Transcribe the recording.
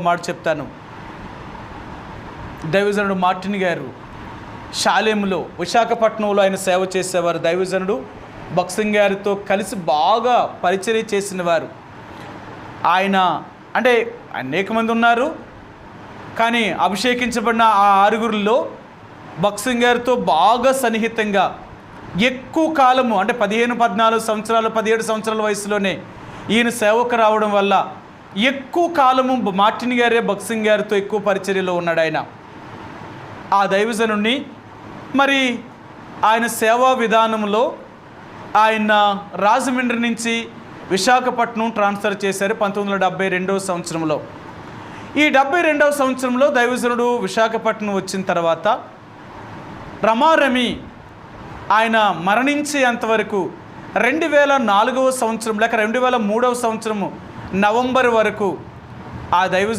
మాట చెప్తాను. దైవజనుడు మార్టిన్ గారు షాలేములో విశాఖపట్నంలో ఆయన సేవ చేసేవారు. దైవజనుడు భక్సింగ్ గారితో కలిసి బాగా పరిచర్య చేసిన వారు. ఆయన అంటే అనేక మంది ఉన్నారు, కానీ అభిషేకించబడిన ఆ ఆరుగురిలో భక్సింగ్ గారితో బాగా సన్నిహితంగా ఎక్కువ కాలము అంటే 15-14 సంవత్సరాలు 17 సంవత్సరాల వయసులోనే ఈయన సేవకు రావడం వల్ల ఎక్కువ కాలము మార్టిన్ గారే భక్సింగ్ గారితో ఎక్కువ పరిచర్యలో ఉన్నాడు. ఆయన ఆ దైవజనుడిని మరి ఆయన సేవా విధానంలో ఆయన రాజమండ్రి నుంచి విశాఖపట్నం ట్రాన్స్ఫర్ చేశారు 1972వ సంవత్సరంలో. ఈ 72వ సంవత్సరంలో దైవజనుడు విశాఖపట్నం వచ్చిన తర్వాత రమారమి ఆయన మరణించేంతవరకు 2004వ సంవత్సరం లేక 2003వ సంవత్సరము నవంబర్ వరకు ఆ దైవజనుడు